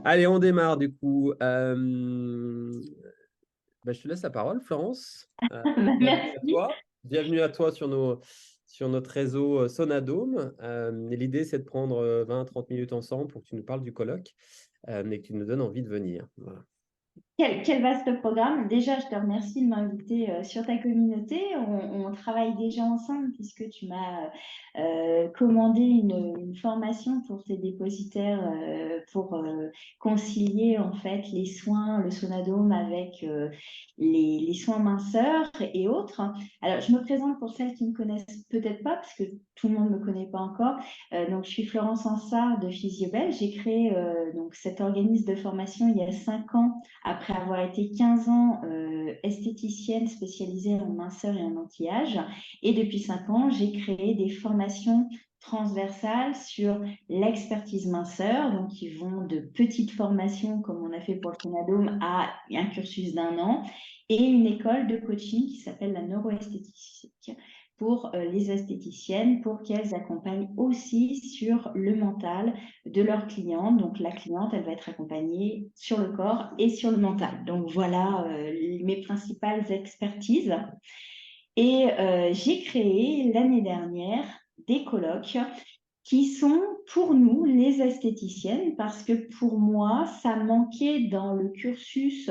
Allez, on démarre du coup. Je te laisse la parole, Florence. Bienvenue à Merci. toi. Bienvenue à toi sur notre réseau Sonadome. Et l'idée, c'est de prendre 20-30 minutes ensemble pour que tu nous parles du colloque et que tu nous donnes envie de venir. Voilà. Quel vaste programme. Déjà, je te remercie de m'inviter sur ta communauté. On travaille déjà ensemble puisque tu m'as commandé une formation pour tes dépositaires pour concilier en fait les soins, le Sonadome avec les soins minceurs et autres. Alors, je me présente pour celles qui ne me connaissent peut-être pas parce que tout le monde ne me connaît pas encore. Donc, je suis Florence Ansart de Physiobel. J'ai créé donc cet organisme de formation il y a 5 ans après avoir été 15 ans esthéticienne spécialisée en minceur et en anti-âge. Et depuis 5 ans, j'ai créé des formations transversales sur l'expertise minceur, donc qui vont de petites formations comme on a fait pour le Sonadome à un cursus d'1 an, et une école de coaching qui s'appelle la neuroesthétique pour les esthéticiennes, pour qu'elles accompagnent aussi sur le mental de leur cliente. Donc, la cliente, elle va être accompagnée sur le corps et sur le mental. Donc, voilà mes principales expertises. Et j'ai créé l'année dernière des colloques qui sont pour nous les esthéticiennes parce que pour moi, ça manquait dans le cursus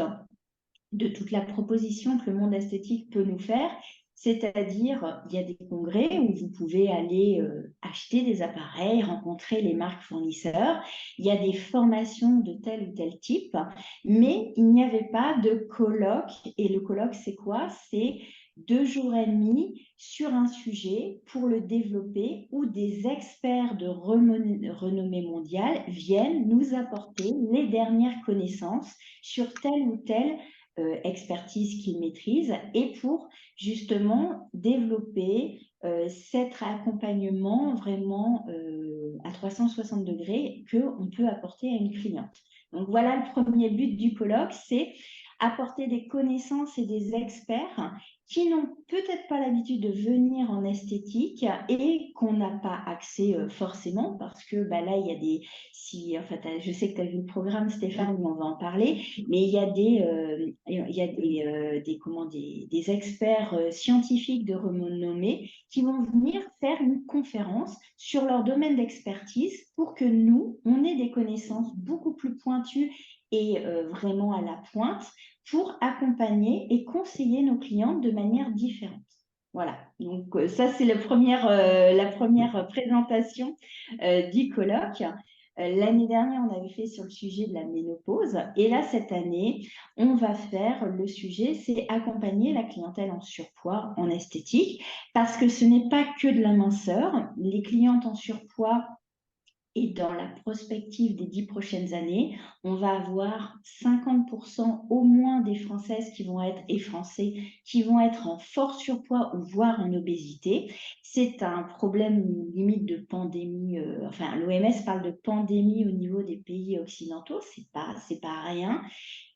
de toute la proposition que le monde esthétique peut nous faire. C'est-à-dire, il y a des congrès où vous pouvez aller acheter des appareils, rencontrer les marques fournisseurs. Il y a des formations de tel ou tel type, mais il n'y avait pas de colloque. Et le colloque, c'est quoi? C'est 2 jours et demi sur un sujet pour le développer où des experts de renommée mondiale viennent nous apporter les dernières connaissances sur telle ou telle expertise qu'ils maîtrisent et pour justement développer cet accompagnement vraiment à 360 degrés qu'on peut apporter à une cliente. Donc voilà le premier but du colloque, c'est apporter des connaissances et des experts qui n'ont peut-être pas l'habitude de venir en esthétique et qu'on n'a pas accès forcément parce que là, il y a je sais que tu as vu le programme, Stéphane, mais on va en parler, mais il y a des experts scientifiques de renommée qui vont venir faire une conférence sur leur domaine d'expertise pour que nous, on ait des connaissances beaucoup plus pointues et vraiment à la pointe pour accompagner et conseiller nos clients de manière différente. Voilà, donc ça c'est la première présentation du colloque. L'année dernière, on avait fait sur le sujet de la ménopause. Et là, cette année, on va faire le sujet, c'est accompagner la clientèle en surpoids, en esthétique, parce que ce n'est pas que de la minceur. Les clientes en surpoids et dans la prospective des 10 prochaines années, on va avoir 50% au moins des Françaises et Français qui vont être en fort surpoids ou voire en obésité. C'est un problème limite de pandémie. L'OMS parle de pandémie au niveau des pays occidentaux. C'est pas rien.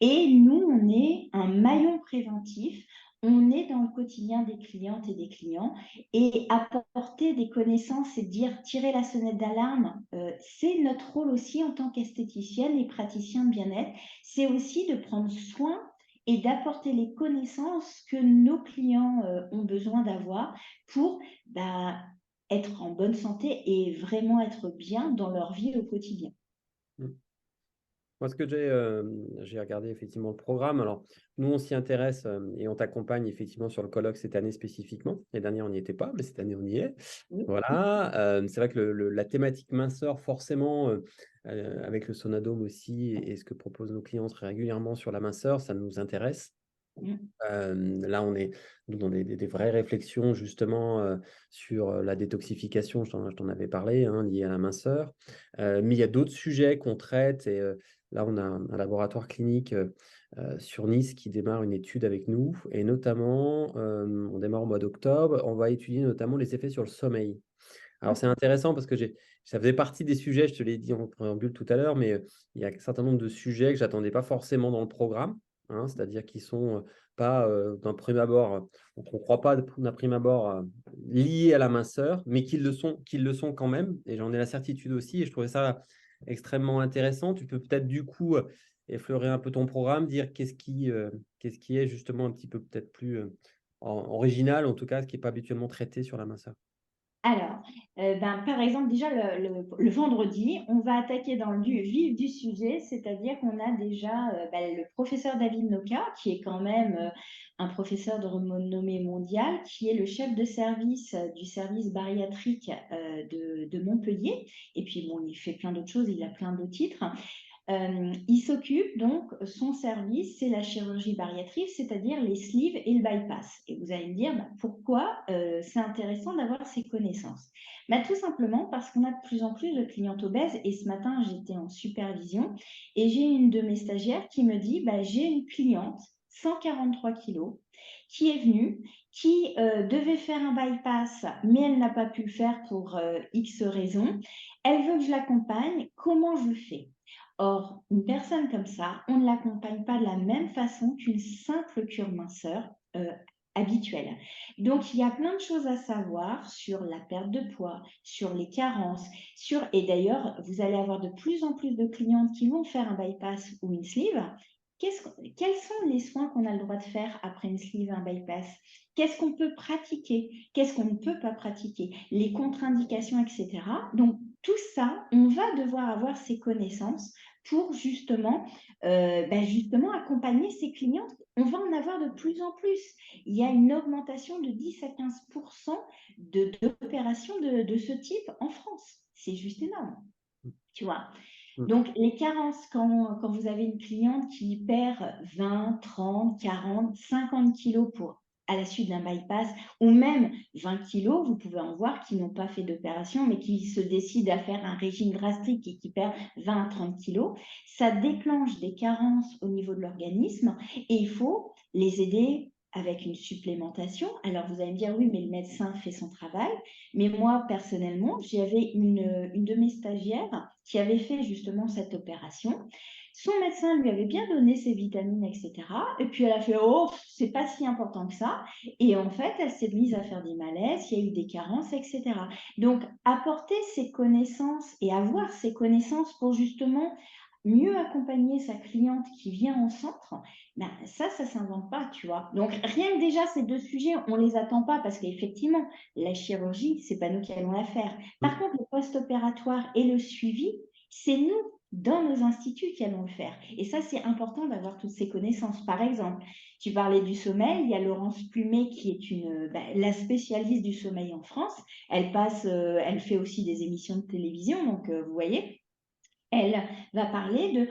Et nous, on est un maillon préventif. On est dans le quotidien des clientes et des clients et apporter des connaissances et dire tirer la sonnette d'alarme, c'est notre rôle aussi en tant qu'esthéticienne et praticien de bien-être. C'est aussi de prendre soin et d'apporter les connaissances que nos clients ont besoin d'avoir pour être en bonne santé et vraiment être bien dans leur vie au quotidien. Moi, ce que j'ai regardé effectivement le programme. Alors, nous, on s'y intéresse et on t'accompagne effectivement sur le colloque cette année spécifiquement. L'année dernière, on n'y était pas, mais cette année, on y est. Oui. Voilà. C'est vrai que la thématique minceur, forcément, avec le Sonadome aussi et ce que proposent nos clients très régulièrement sur la minceur, ça nous intéresse. Mm. Là, on est nous, dans des vraies réflexions justement sur la détoxification, je t'en avais parlé, hein, liée à la minceur. Mais il y a d'autres sujets qu'on traite et là, on a un laboratoire clinique sur Nice qui démarre une étude avec nous et notamment, on démarre au mois d'octobre, on va étudier notamment les effets sur le sommeil. Alors, c'est intéressant parce que ça faisait partie des sujets, je te l'ai dit en préambule tout à l'heure, mais il y a un certain nombre de sujets que j'attendais pas forcément dans le programme, hein, c'est-à-dire qui sont pas d'un prime abord, donc on ne croit pas d'un prime abord liés à la minceur, mais qu'ils le sont quand même. Et j'en ai la certitude aussi. Et je trouvais ça extrêmement intéressant. Tu peux peut-être du coup effleurer un peu ton programme, dire qu'est-ce qui est justement un petit peu peut-être plus original, en tout cas, ce qui n'est pas habituellement traité sur la minceur. Alors, par exemple, déjà le vendredi, on va attaquer dans le vif du sujet, c'est-à-dire qu'on a déjà le professeur David Noka, qui est quand même un professeur de renommée mondiale, qui est le chef de service du service bariatrique de Montpellier. Et puis, bon, il fait plein d'autres choses, il a plein d'autres titres. Il s'occupe donc, son service, c'est la chirurgie bariatrique, c'est-à-dire les sleeves et le bypass. Et vous allez me dire, pourquoi c'est intéressant d'avoir ces connaissances? Tout simplement parce qu'on a de plus en plus de clientes obèses. Et ce matin, j'étais en supervision et j'ai une de mes stagiaires qui me dit, j'ai une cliente, 143 kilos, qui est venue, qui devait faire un bypass, mais elle n'a pas pu le faire pour X raisons. Elle veut que je l'accompagne. Comment je le fais? Or, une personne comme ça, on ne l'accompagne pas de la même façon qu'une simple cure minceur habituelle. Donc, il y a plein de choses à savoir sur la perte de poids, sur les carences, et d'ailleurs, vous allez avoir de plus en plus de clientes qui vont faire un bypass ou une sleeve. Quels sont les soins qu'on a le droit de faire après une sleeve, un bypass? Qu'est-ce qu'on peut pratiquer? Qu'est-ce qu'on ne peut pas pratiquer? Les contre-indications, etc. Donc, tout ça, on va devoir avoir ces connaissances pour justement accompagner ces clientes. On va en avoir de plus en plus. Il y a une augmentation de 10 à 15% d'opérations de ce type en France. C'est juste énorme, tu vois. Mm. Donc, les carences, quand vous avez une cliente qui perd 20, 30, 40, 50 kilos à la suite d'un bypass, ou même 20 kilos, vous pouvez en voir qui n'ont pas fait d'opération, mais qui se décident à faire un régime drastique et qui perdent 20 à 30 kilos, ça déclenche des carences au niveau de l'organisme et il faut les aider avec une supplémentation. Alors, vous allez me dire, oui, mais le médecin fait son travail. Mais moi, personnellement, j'avais une de mes stagiaires qui avait fait justement cette opération. Son médecin lui avait bien donné ses vitamines, etc. Et puis elle a fait, oh, c'est pas si important que ça. Et en fait, elle s'est mise à faire des malaises, il y a eu des carences, etc. Donc, apporter ces connaissances et avoir ces connaissances pour justement mieux accompagner sa cliente qui vient en centre, ça ne s'invente pas, tu vois. Donc, rien que déjà, ces deux sujets, on ne les attend pas parce qu'effectivement, la chirurgie, ce n'est pas nous qui allons la faire. Par contre, le post-opératoire et le suivi, c'est nous, dans nos instituts, qui allons le faire. Et ça, c'est important d'avoir toutes ces connaissances. Par exemple, tu parlais du sommeil, il y a Laurence Plumet qui est la spécialiste du sommeil en France. Elle fait aussi des émissions de télévision, donc vous voyez, elle va parler de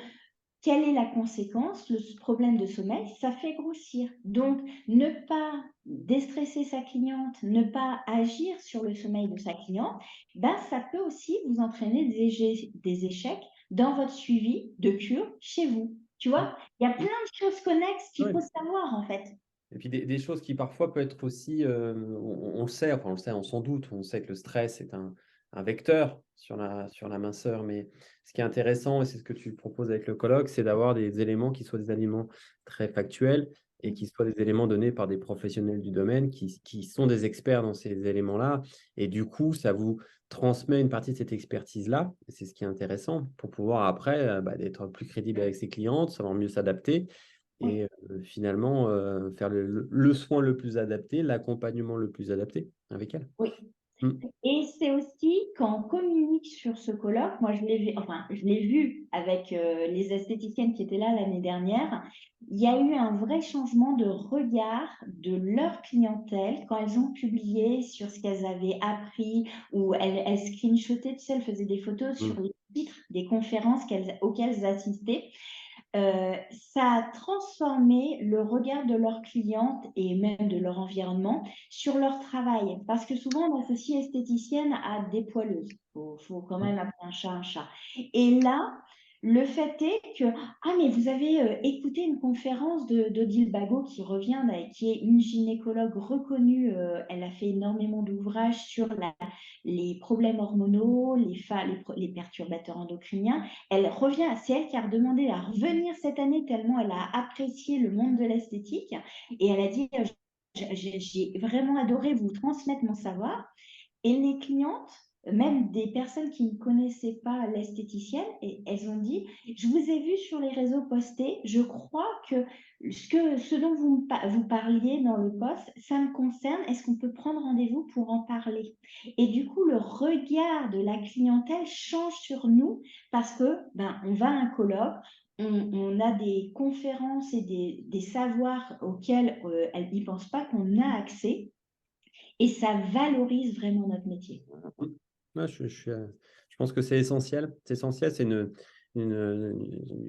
quelle est la conséquence, le problème de sommeil, ça fait grossir. Donc, ne pas déstresser sa cliente, ne pas agir sur le sommeil de sa cliente, ça peut aussi vous entraîner des échecs dans votre suivi de cure chez vous. Tu vois, il y a plein de choses connexes qu'il faut Ouais. savoir en fait. Et puis des choses qui parfois peuvent être aussi, on le sait, enfin on le sait, on s'en doute, on sait que le stress est un vecteur sur la minceur, mais ce qui est intéressant, et c'est ce que tu proposes avec le colloque, c'est d'avoir des éléments qui soient des éléments très factuels et qui soient des éléments donnés par des professionnels du domaine qui sont des experts dans ces éléments-là. Et du coup, ça vous transmet une partie de cette expertise-là, et c'est ce qui est intéressant pour pouvoir après d'être plus crédible avec ses clientes, savoir mieux s'adapter Oui. et finalement, faire le soin le plus adapté, l'accompagnement le plus adapté avec elle. Oui. Mmh. Et c'est aussi quand on communique sur ce colloque, moi je l'ai vu avec les esthéticiennes qui étaient là l'année dernière, il y a eu un vrai changement de regard de leur clientèle quand elles ont publié sur ce qu'elles avaient appris ou elles screenshotaient, tu sais, elles faisaient des photos Mmh. sur les titres des conférences auxquelles elles assistaient. Ça a transformé le regard de leurs clientes et même de leur environnement sur leur travail. Parce que souvent, on associe esthéticienne à dépoileuse. Faut quand Mmh. même appeler un chat un chat. Et là, le fait est que, ah, mais vous avez écouté une conférence d'Odile Bagot qui revient, qui est une gynécologue reconnue. Elle a fait énormément d'ouvrages sur les problèmes hormonaux, les perturbateurs endocriniens. Elle revient, c'est elle qui a demandé à revenir cette année tellement elle a apprécié le monde de l'esthétique et elle a dit j'ai vraiment adoré vous transmettre mon savoir. Et les clientes même des personnes qui ne connaissaient pas l'esthéticienne, et elles ont dit: «Je vous ai vu sur les réseaux poster, je crois que ce dont vous parliez dans le post, ça me concerne. Est-ce qu'on peut prendre rendez-vous pour en parler?» Et du coup, le regard de la clientèle change sur nous parce que, ben, on va à un colloque, on a des conférences et des savoirs auxquels, elles n'y pensent pas qu'on a accès, et ça valorise vraiment notre métier. Mmh. Ouais, je pense que c'est essentiel. C'est essentiel, c'est une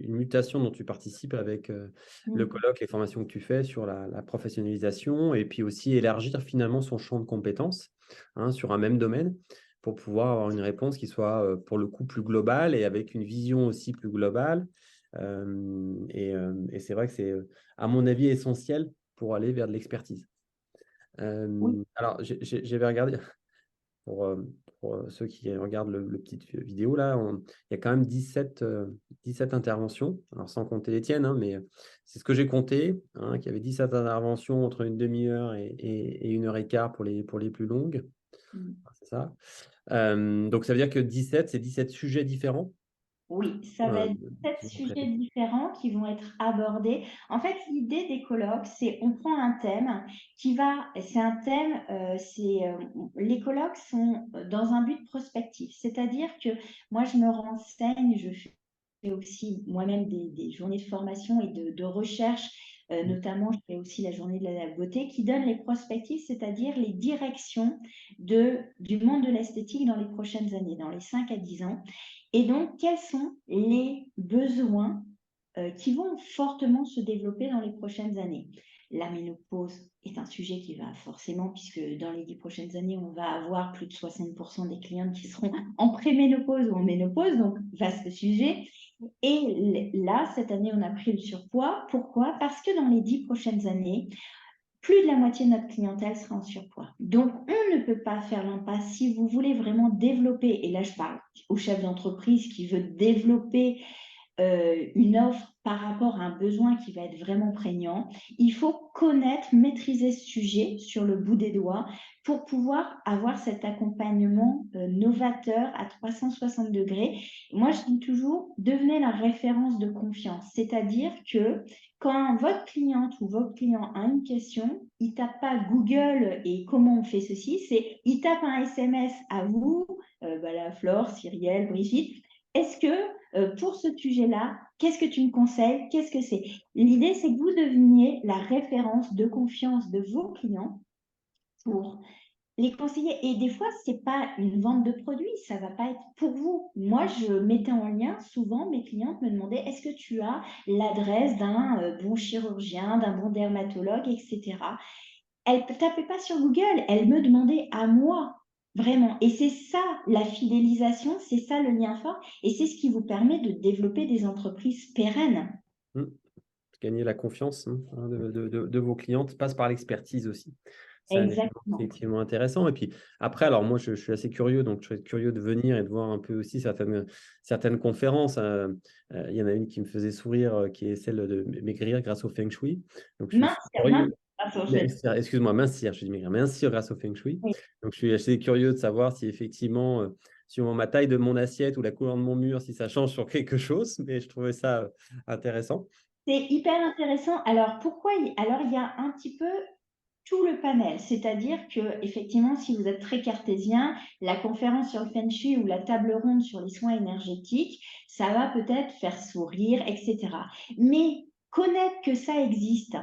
mutation dont tu participes avec, le Mmh. colloque, les formations que tu fais sur la professionnalisation et puis aussi élargir finalement son champ de compétences, hein, sur un même domaine pour pouvoir avoir une réponse qui soit, pour le coup plus globale et avec une vision aussi plus globale. Et c'est vrai que c'est, à mon avis, essentiel pour aller vers de l'expertise. Oui. Alors j'avais regardé pour ceux qui regardent le petite vidéo là, il y a quand même 17 interventions, alors sans compter les tiennes, hein, mais c'est ce que j'ai compté, hein, qu'il y avait 17 interventions entre une demi-heure et 1 heure et quart pour les plus longues. Mmh. C'est ça? Donc ça veut dire que 17, c'est 17 sujets différents, Oui, ça va être 7 qui vont sujets traiter. différents qui vont être abordés. En fait, l'idée des colloques, c'est on prend un thème c'est un thème, les colloques sont dans un but prospectif. C'est-à-dire que moi, je me renseigne, je fais aussi moi-même des journées de formation et de recherche, Mmh. notamment je fais aussi la journée de la beauté qui donne les prospectives, c'est-à-dire les directions du monde de l'esthétique dans les prochaines années, dans les 5 à 10 ans. Et donc, quels sont les besoins qui vont fortement se développer dans les prochaines années? La ménopause est un sujet qui va forcément, puisque dans les 10 prochaines années, on va avoir plus de 60% des clientes qui seront en préménopause ou en ménopause, donc vaste sujet. Et là, cette année, on a pris le surpoids. Pourquoi? Parce que dans les 10 prochaines années, plus de la moitié de notre clientèle sera en surpoids. Donc, on ne peut pas faire l'impasse. Si vous voulez vraiment développer, et là je parle au chef d'entreprise qui veut développer une offre par rapport à un besoin qui va être vraiment prégnant, il faut connaître, maîtriser ce sujet sur le bout des doigts pour pouvoir avoir cet accompagnement novateur à 360 degrés. Moi, je dis toujours, devenez la référence de confiance, c'est-à-dire que quand votre cliente ou votre client a une question, il tape pas Google et comment on fait ceci, c'est il tape un SMS à vous, voilà, Flore, Cyrielle, Brigitte. Est-ce que pour ce sujet-là, qu'est-ce que tu me conseilles? Qu'est-ce que c'est? L'idée, c'est que vous deveniez la référence de confiance de vos clients pour les conseiller. Et des fois, c'est pas une vente de produits, ça va pas être pour vous. Moi, je mettais en lien, souvent, mes clientes me demandaient, est-ce que tu as l'adresse d'un bon chirurgien, d'un bon dermatologue, etc. Elle ne tapait pas sur Google, elle me demandait à moi, vraiment. Et c'est ça la fidélisation, c'est ça le lien fort, et c'est ce qui vous permet de développer des entreprises pérennes. Mmh. Gagner la confiance, hein, de vos clientes passe par l'expertise aussi. C'est un élément Exactement. effectivement intéressant et puis après alors moi je suis assez curieux donc je serais curieux de venir et de voir un peu aussi certaines conférences, il y en a une qui me faisait sourire, qui est celle de maigrir grâce au feng shui. Donc je suis Mincir, curieux mince, en fait. mincir, excuse-moi, mincir, je dis maigrir, mincir grâce au feng shui. Oui. Donc je suis assez curieux de savoir si effectivement, suivant ma taille de mon assiette ou la couleur de mon mur, si ça change sur quelque chose, mais je trouvais ça, intéressant. C'est hyper intéressant. Alors pourquoi alors il y a un petit peu tout le panel, c'est-à-dire que effectivement, si vous êtes très cartésien, la conférence sur le Feng Shui ou la table ronde sur les soins énergétiques, ça va peut-être faire sourire, etc. Mais connaître que ça existe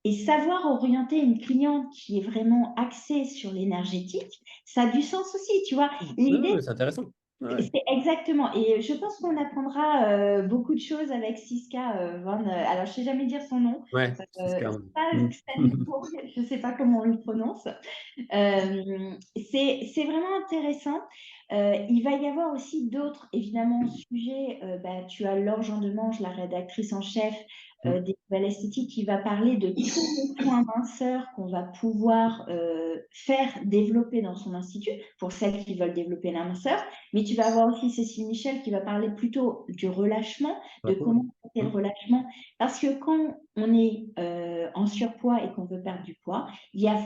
et savoir orienter une cliente qui est vraiment axée sur l'énergétique, ça a du sens aussi, tu vois. Non, L'idée, mais c'est intéressant. Ouais. c'est exactement, et je pense qu'on apprendra beaucoup de choses avec Siska Van. Alors, je sais jamais dire son nom. Ouais, c'est ce qu'on mmh. Salzbourg, je sais pas comment on le prononce. C'est vraiment intéressant. Il va y avoir aussi d'autres, évidemment, sujets. Tu as Laure Jean Demange, la rédactrice en chef Mmh. des Nouvelles Esthétiques, qui va parler de tous les points minceurs qu'on va pouvoir faire développer dans son institut pour celles qui veulent développer la minceur. Mais tu vas avoir aussi Cécile Michel qui va parler plutôt du relâchement, de Pas faux, ouais. comment faire le Mmh. relâchement. Parce que quand on est en surpoids et qu'on veut perdre du poids, il y a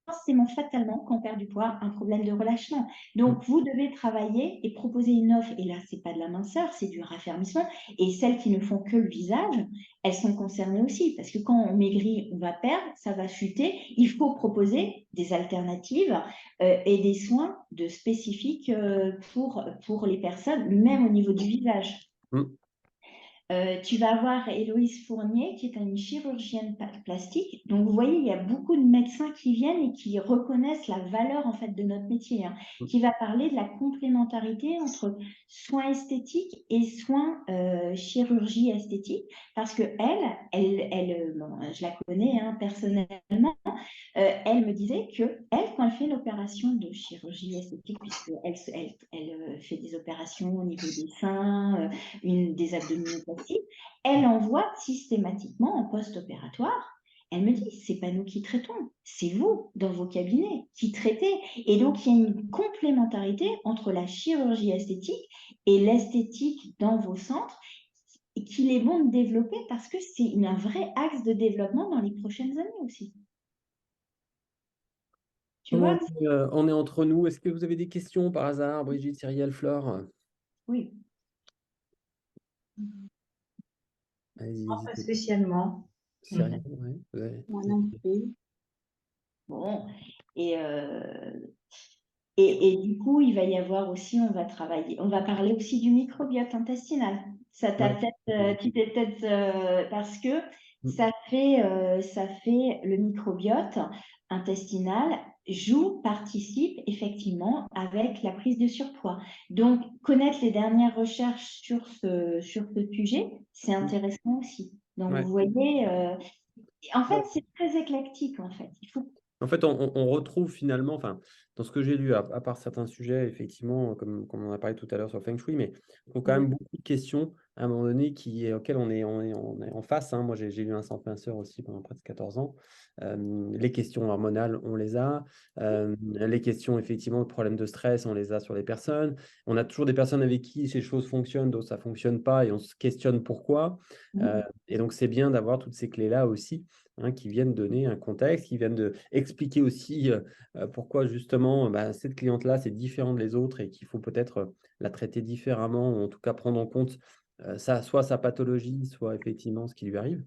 forcément, fatalement, quand on perd du poids, un problème de relâchement. Donc, vous devez travailler et proposer une offre. Et là, c'est pas de la minceur, c'est du raffermissement. Et celles qui ne font que le visage, elles sont concernées aussi. Parce que quand on maigrit, on va perdre, ça va chuter. Il faut proposer des alternatives et des soins spécifiques pour les personnes, même au niveau du visage. Mm. Tu vas avoir Héloïse Fournier, qui est une chirurgienne plastique. Donc, vous voyez, il y a beaucoup de médecins qui viennent et qui reconnaissent la valeur en fait de notre métier, hein, qui va parler de la complémentarité entre soins esthétiques et soins chirurgie esthétique, parce que bon, je la connais hein, personnellement. Elle me disait que elle, quand elle fait une opération de chirurgie esthétique, puisqu'elle fait des opérations au niveau des seins, des abdominoplasties, elle envoie systématiquement en post-opératoire. Elle me dit, c'est pas nous qui traitons, c'est vous dans vos cabinets qui traitez. Et donc, il y a une complémentarité entre la chirurgie esthétique et l'esthétique dans vos centres qu'il est bon de développer parce que c'est un vrai axe de développement dans les prochaines années aussi. Tu vois? On est entre nous. Est-ce que vous avez des questions par hasard, Brigitte, Cyrielle, Flore? Oui. Allez-y, Non, pas n'hésitez pas. spécialement. Cyrielle, ouais, Moi non plus. Bon, et, euh, et du coup, il va y avoir aussi, on va parler aussi du microbiote intestinal. Ça t'a Ouais. peut-être, tu t'es peut-être, parce que Mm. ça fait le microbiote intestinal participe effectivement avec la prise de surpoids. Donc, connaître les dernières recherches sur ce sujet, c'est intéressant aussi. Donc, Ouais. vous voyez, en fait, Bon. c'est très éclectique, en fait. Il faut. En fait, on retrouve finalement, enfin, dans ce que j'ai lu, à part certains sujets, effectivement, comme on a parlé tout à l'heure sur le Feng Shui, mais il faut quand même beaucoup de questions à un moment donné auxquelles on est en face, hein. Moi, j'ai eu un centre pinceur aussi pendant presque 14 ans. Les questions hormonales, on les a. Les questions, effectivement, de problèmes de stress, on les a sur les personnes. On a toujours des personnes avec qui ces choses fonctionnent, d'autres ça ne fonctionne pas et on se questionne pourquoi. Et donc, c'est bien d'avoir toutes ces clés-là aussi, hein, qui viennent donner un contexte, qui viennent expliquer aussi pourquoi justement cette cliente-là, c'est différent des autres et qu'il faut peut-être la traiter différemment, ou en tout cas prendre en compte soit sa pathologie, soit effectivement ce qui lui arrive.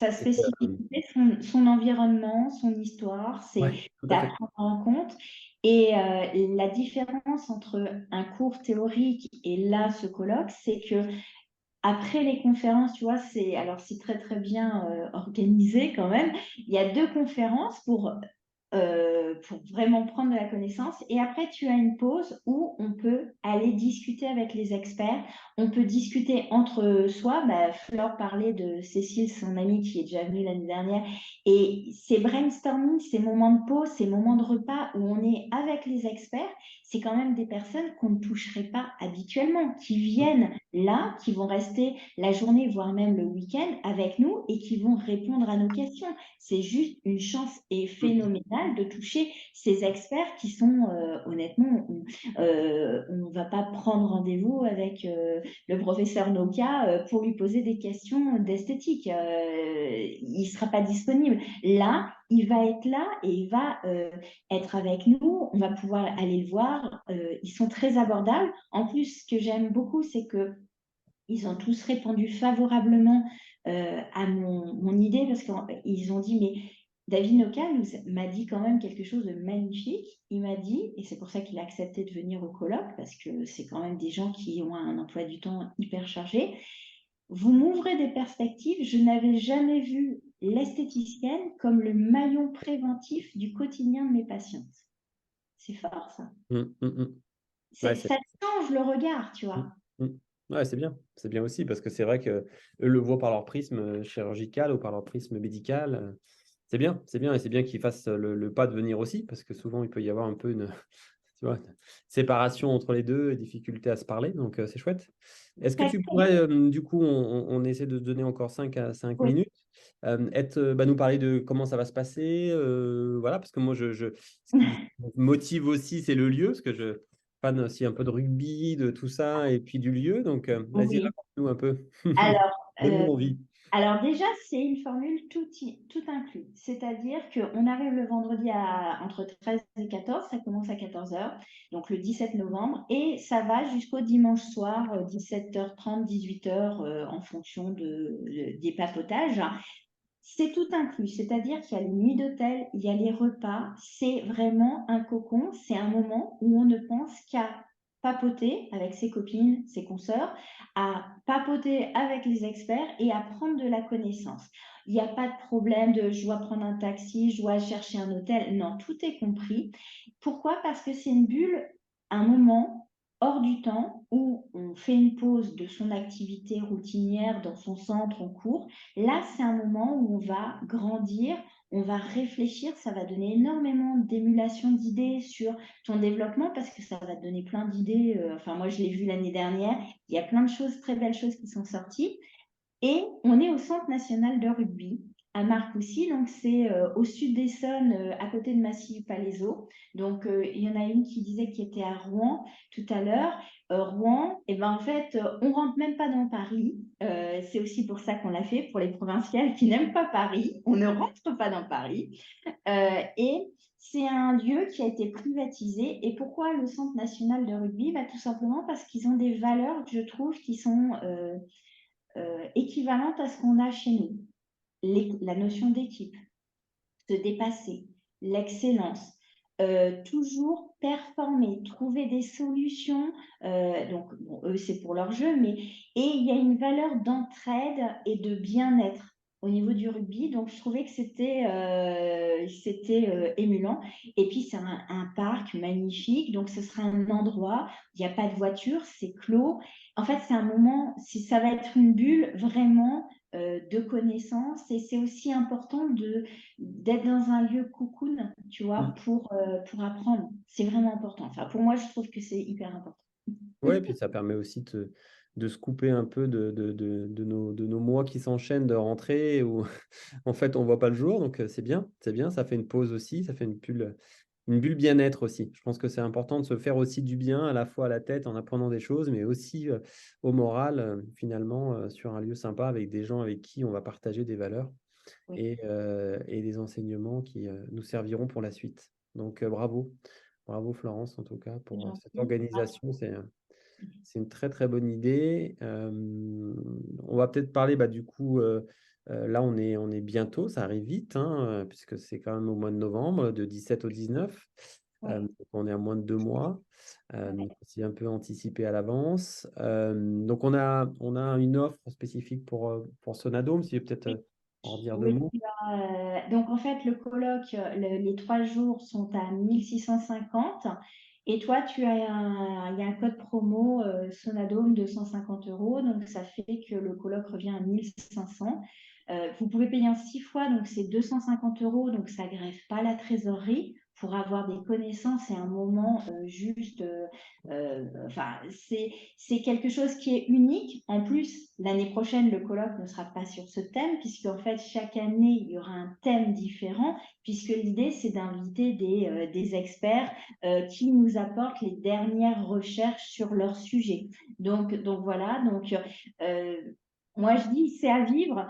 Sa Et, spécificité, son environnement, son histoire, c'est ouais, tout à à fait. prendre en compte. Et la différence entre un cours théorique et là, ce colloque, c'est que après les conférences, tu vois, c'est très très bien organisé quand même. Il y a 2 conférences pour vraiment prendre de la connaissance. Et après, tu as une pause où on peut aller discuter avec les experts. On peut discuter entre soi. Flore parlait de Cécile, son amie qui est déjà venue l'année dernière. Et ces brainstorming, ces moments de pause, ces moments de repas où on est avec les experts, c'est quand même des personnes qu'on ne toucherait pas habituellement, qui viennent là, qui vont rester la journée, voire même le week-end avec nous et qui vont répondre à nos questions. C'est juste une chance et phénoménale de toucher ces experts qui sont, honnêtement, on ne va pas prendre rendez-vous avec le professeur Noka pour lui poser des questions d'esthétique. Il ne sera pas disponible. Là, il va être là et il va être avec nous. On va pouvoir aller le voir. Ils sont très abordables. En plus, ce que j'aime beaucoup, c'est que ils ont tous répondu favorablement à mon idée parce qu'ils ont dit, mais David Noka m'a dit quand même quelque chose de magnifique. Il m'a dit, et c'est pour ça qu'il a accepté de venir au colloque, parce que c'est quand même des gens qui ont un emploi du temps hyper chargé. Vous m'ouvrez des perspectives. Je n'avais jamais vu l'esthéticienne comme le maillon préventif du quotidien de mes patientes. C'est fort, ça. Ouais, Ça change le regard, tu vois. Ouais, c'est bien. C'est bien aussi parce que c'est vrai qu'eux le voient par leur prisme chirurgical ou par leur prisme médical. C'est bien, c'est bien. Et c'est bien qu'ils fassent le pas de venir aussi parce que souvent, il peut y avoir un peu une, tu vois, une séparation entre les deux et difficulté à se parler. Donc, c'est chouette. Est-ce que tu pourrais, du coup, on essaie de se donner encore 5 à 5 Oui. minutes, nous parler de comment ça va se passer. Voilà, parce que moi, ce qui me motive aussi, c'est le lieu, parce que je fan aussi un peu de rugby, de tout ça, et puis du lieu. Donc, vas-y, Oui. raconte-nous un peu. Alors, Donne-nous envie. Alors déjà, c'est une formule tout inclus. C'est-à-dire qu'on arrive le vendredi entre 13 et 14, ça commence à 14 heures, donc le 17 novembre, et ça va jusqu'au dimanche soir, 17h30, 18h, en fonction des papotages. C'est tout inclus, c'est-à-dire qu'il y a les nuits d'hôtel, il y a les repas, c'est vraiment un cocon, c'est un moment où on ne pense qu'à papoter avec ses copines, ses consoeurs, à papoter avec les experts et à prendre de la connaissance. Il n'y a pas de problème de je dois prendre un taxi, je dois chercher un hôtel, non, tout est compris. Pourquoi? Parce que c'est une bulle, un moment hors du temps où on fait une pause de son activité routinière dans son centre en cours. Là, c'est un moment où on va grandir, on va réfléchir, ça va donner énormément d'émulation d'idées sur ton développement parce que ça va te donner plein d'idées. Enfin, moi, je l'ai vu l'année dernière, il y a plein de choses, très belles choses qui sont sorties. Et on est au Centre national de rugby à Marcoussis, donc c'est au sud d'Essonne, à côté de Massy-Palaiseau. Donc il y en a une qui disait qu'il était à Rouen tout à l'heure. Rouen, et ben en fait, on rentre même pas dans Paris. C'est aussi pour ça qu'on l'a fait pour les provinciales qui n'aiment pas Paris. On ne rentre pas dans Paris. Et c'est un lieu qui a été privatisé. Et pourquoi le Centre national de rugby? Bah, tout simplement parce qu'ils ont des valeurs, je trouve, qui sont équivalente à ce qu'on a chez nous. La notion d'équipe, se dépasser, l'excellence, toujours performer, trouver des solutions. Donc, bon, eux, c'est pour leur jeu, mais et il y a une valeur d'entraide et de bien-être au niveau du rugby. Donc, je trouvais que c'était émulant. Et puis, c'est un parc magnifique. Donc, ce sera un endroit, il n'y a pas de voiture, c'est clos. En fait, c'est un moment, si ça va être une bulle vraiment de connaissances. Et c'est aussi important d'être dans un lieu cocoon, tu vois, pour apprendre. C'est vraiment important. Enfin, pour moi, je trouve que c'est hyper important. Ouais, puis ça permet aussi de se couper un peu de nos mois qui s'enchaînent de rentrée où en fait on voit pas le jour. Donc c'est bien, ça fait une pause aussi, ça fait une bulle bien-être aussi. Je pense que c'est important de se faire aussi du bien à la fois à la tête en apprenant des choses, mais aussi au moral, finalement, sur un lieu sympa avec des gens avec qui on va partager des valeurs Oui, et des enseignements qui nous serviront pour la suite. Donc bravo, bravo Florence en tout cas c'est pour cette gentil. Bravo. organisation. C'est une très très bonne idée. On va peut-être parler bah, du coup, là on est bientôt, ça arrive vite, hein, puisque c'est quand même au mois de novembre, de 17 au 19. Oui, Donc on est à moins de 2 mois. ouais. Donc c'est un peu anticipé à l'avance. Donc on a une offre spécifique pour Sonadome, si tu veux peut-être Oui. en dire deux Oui, mots. donc en fait, le colloque, les 3 jours sont à 1650 et toi, il y a un code promo Sonadome 250 €, donc ça fait que le colloque revient à 1500. Vous pouvez payer en 6 fois, donc c'est 250 €, donc ça greffe pas la trésorerie pour avoir des connaissances et un moment juste. Enfin, c'est quelque chose qui est unique. En plus, l'année prochaine, le colloque ne sera pas sur ce thème, puisqu'en fait, chaque année, il y aura un thème différent, puisque l'idée, c'est d'inviter des experts qui nous apportent les dernières recherches sur leur sujet. Donc voilà, donc euh, moi je dis c'est à vivre.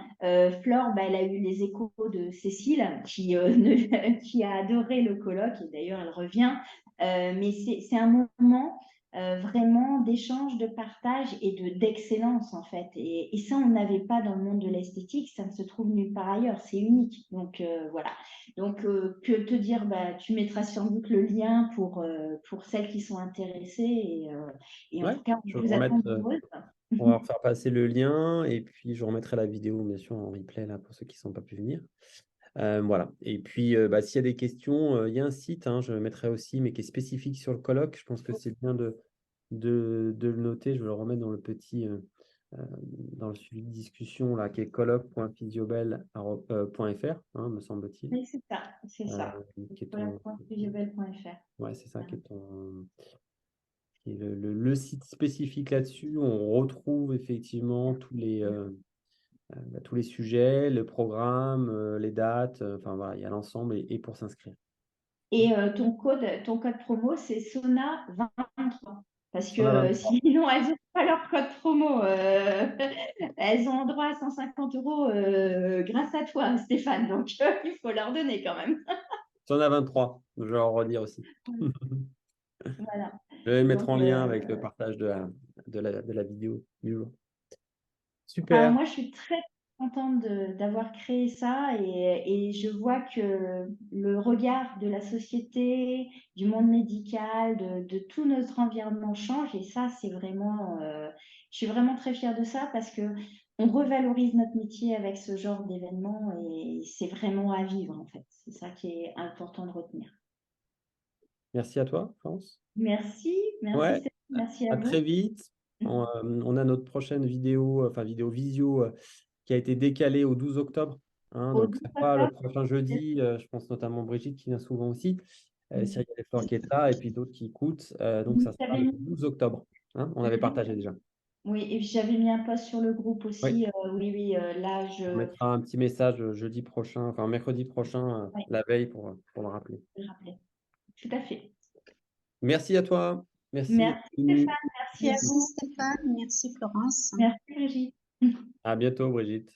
Flore, bah, elle a eu les échos de Cécile qui a adoré le colloque et d'ailleurs elle revient. Mais c'est un moment vraiment d'échange, de partage et d'excellence en fait. Et ça, on n'avait pas dans le monde de l'esthétique, ça ne se trouve nulle part ailleurs, c'est unique. Donc voilà. Donc que te dire, bah, tu mettras sans doute le lien pour celles qui sont intéressées et en Ouais, tout cas, je on vais vous attend remettre, nombreuses. on va refaire passer le lien et puis je remettrai la vidéo, bien sûr, en replay là, pour ceux qui ne sont pas pu venir. Voilà. Et puis, bah, s'il y a des questions, il y a un site, hein, je mettrai aussi, mais qui est spécifique sur le colloque. Je pense que c'est bien de le noter. Je vais le remettre dans le petit, dans le suivi de discussion là, qui est colloque.physiobel.fr, hein, me semble-t-il. Oui, c'est ça, c'est ça. Qui est ton, Colloque.physiobel.fr. ouais, c'est ça, qui est le site spécifique là-dessus. On retrouve effectivement tous les sujets, le programme, les dates, enfin voilà, il y a l'ensemble et pour s'inscrire. Et ton code promo, c'est SONA 23. Parce Tu en as que 23. sinon, elles n'ont pas leur code promo. Elles ont droit à 150 euros grâce à toi, Stéphane. Donc, il faut leur donner quand même. Tu en as 23. Je vais en redire aussi. Voilà. Je vais le mettre Donc, en lien avec le partage de la vidéo du jour. enfin, Super. moi, je suis très contente d'avoir créé ça et je vois que le regard de la société, du monde médical, de tout notre environnement change et ça, c'est vraiment, je suis vraiment très fière de ça parce que on revalorise notre métier avec ce genre d'événement et c'est vraiment à vivre en fait. C'est ça qui est important de retenir. Merci à toi, France. Merci, merci Ouais, Stéphane, merci à à très vous. vite. On a notre prochaine vidéo, enfin vidéo visio, qui a été décalée au 12 octobre. Hein, Au donc, 12 c'est pas le octobre. prochain jeudi. Je pense notamment Brigitte qui vient souvent aussi. Cyril Flore qui est là et puis d'autres qui écoutent. Donc, ça sera J'avais le mis 12 octobre. Hein, on avait partagé déjà. Oui, et puis j'avais mis un post sur le groupe Oui, aussi. Oui, oui, là, on mettra un petit message jeudi prochain, enfin mercredi prochain, ouais, la veille pour le rappeler. je le rappelais. Tout à fait. Merci à toi. Merci d'être Merci venu. Stéphane, merci à Merci vous. Stéphane, merci Florence. Merci Brigitte. À bientôt, Brigitte.